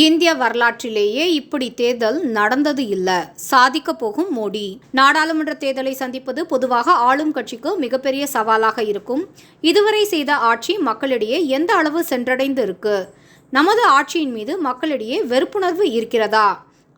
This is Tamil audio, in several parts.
இந்திய வரலாற்றிலேயே இப்படி தேர்தல் நடந்தது இல்ல. சாதிக்க போகும் மோடி. நாடாளுமன்ற தேர்தலை சந்திப்பது பொதுவாக ஆளும் கட்சிக்கு மிகப்பெரிய சவாலாக இருக்கும். இதுவரை செய்த ஆட்சி மக்களிடையே எந்த அளவு சென்றடைந்து இருக்கு? நமது ஆட்சியின் மீது மக்களிடையே வெறுப்புணர்வு இருக்கிறதா?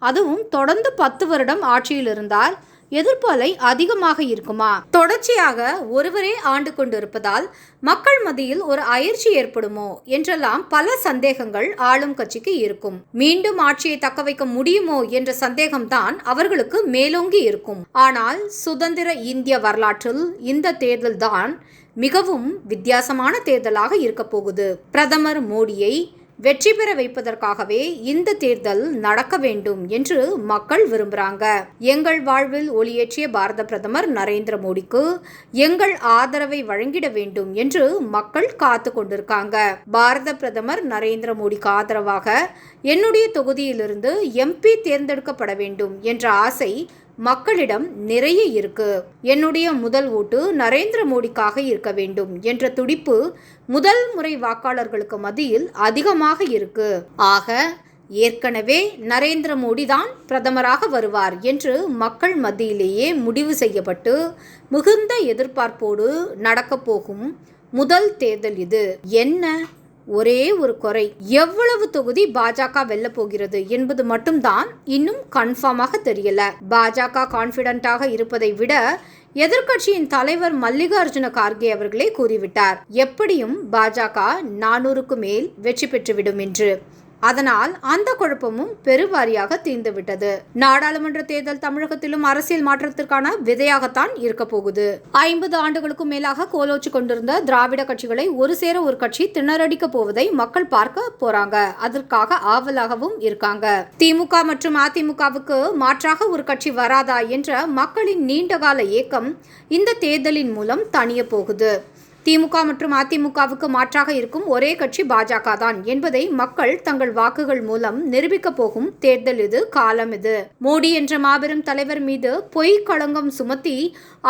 அதுவும் தொடர்ந்து 10 வருடம் ஆட்சியில் இருந்தால் எதிர்ப்பு அலை அதிகமாக இருக்குமா? தொடர்ச்சியாக ஒருவரே ஆண்டு கொண்டிருப்பதால் மக்கள் மத்தியில் ஒரு அயற்சி ஏற்படுமோ என்றெல்லாம் பல சந்தேகங்கள் ஆளும் கட்சிக்கு இருக்கும். மீண்டும் ஆட்சியை தக்க வைக்க முடியுமோ என்ற சந்தேகம்தான் அவர்களுக்கு மேலோங்கி இருக்கும். ஆனால் சுதந்திர இந்திய வரலாற்றில் இந்த தேர்தல் தான் மிகவும் வித்தியாசமான தேர்தலாக இருக்க போகுது. பிரதமர் மோடியை வெற்றி பெற வைப்பதற்காகவே இந்த தேர்தல் நடக்க வேண்டும் என்று மக்கள் விரும்புறாங்க. எங்கள் வாழ்வில் ஒளியேற்றிய பாரத பிரதமர் நரேந்திர மோடிக்கு எங்கள் ஆதரவை வழங்கிட வேண்டும் என்று மக்கள் காத்து கொண்டிருக்காங்க. பாரத பிரதமர் நரேந்திர மோடிக்கு ஆதரவாக என்னுடைய தொகுதியிலிருந்து MP தேர்ந்தெடுக்கப்பட வேண்டும் என்ற ஆசை மக்களிடம் நிறைய இருக்கு. என்னுடைய முதல் ஓட்டு நரேந்திர மோடிக்காக இருக்க வேண்டும் என்ற துடிப்பு முதல் முறை வாக்காளர்களுக்கு மத்தியில் அதிகமாக இருக்கு. ஆக ஏற்கனவே நரேந்திர மோடி தான் பிரதமராக வருவார் என்று மக்கள் மத்தியிலேயே முடிவு செய்யப்பட்டு மிகுந்த எதிர்பார்ப்போடு நடக்கப் போகும் முதல் தேர்தல் இது. என்ன ஒரே ஒரு குறை, எவ்வளவு தொகுதி பாஜக வெல்ல போகிறது என்பது மட்டும்தான் இன்னும் கன்ஃபார்மாக தெரியல. பாஜக கான்பிடென்ட்டாக இருப்பதை விட எதிர்க்கட்சியின் தலைவர் மல்லிகார்ஜுன கார்கே அவர்களே கூறிவிட்டார், எப்படியும் பாஜக 400க்கு மேல் வெற்றி பெற்றுவிடும் என்று. அதனால் அந்த குழப்பமும் பெருவாரியாக தீர்ந்துவிட்டது. நாடாளுமன்ற தேர்தல் தமிழகத்திலும் அரசியல் மாற்றத்திற்கான விதையாகத்தான் இருக்க போகுது. 50 ஆண்டுகளுக்கும் மேலாக கோலோச்சு கொண்டிருந்த திராவிட கட்சிகளை ஒரு சேர ஒரு கட்சி திணறடிக்க போவதை மக்கள் பார்க்க போறாங்க. அதற்காக ஆவலாகவும் இருக்காங்க. திமுக மற்றும் அதிமுகவுக்கு மாற்றாக ஒரு கட்சி வராதா என்ற மக்களின் நீண்டகால ஏக்கம் இந்த தேர்தலின் மூலம் தணிய போகுது. திமுக மற்றும் அதிமுகவுக்கு மாற்றாக இருக்கும் ஒரே கட்சி பாஜக தான் என்பதை மக்கள் தங்கள் வாக்குகள் மூலம் நிரூபிக்க போகும் தேர்தல் இது, காலம் இது. மோடி என்ற மாபெரும் தலைவர் மீது பொய் களங்கம் சுமத்தி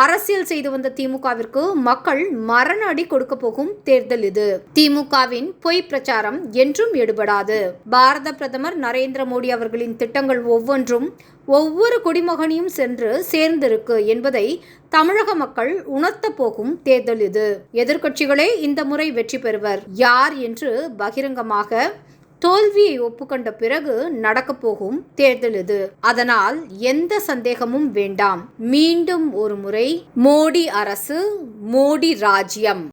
அரசியல் செய்து வந்த திமுகவிற்கு மக்கள் மரண அடி கொடுக்க போகும் தேர்தல் இது. திமுகவின் பொய் பிரச்சாரம் என்றும் எடுபடாது. பாரத பிரதமர் நரேந்திர மோடி அவர்களின் திட்டங்கள் ஒவ்வொன்றும் ஒவ்வொரு குடிமகனையும் சென்று சேர்ந்திருக்கு என்பதை தமிழக மக்கள் உணர்த்த போகும் தேர்தல் இது. எதிர்க்கட்சிகளே இந்த முறை வெற்றி பெறுவர் யார் என்று பகிரங்கமாக தோல்வியை ஒப்புக்கொண்ட பிறகு நடக்கப் போகும் தேர்தல் இது. அதனால் எந்த சந்தேகமும் வேண்டாம். மீண்டும் ஒரு முறை மோடி அரசு, மோடி ராஜ்யம்.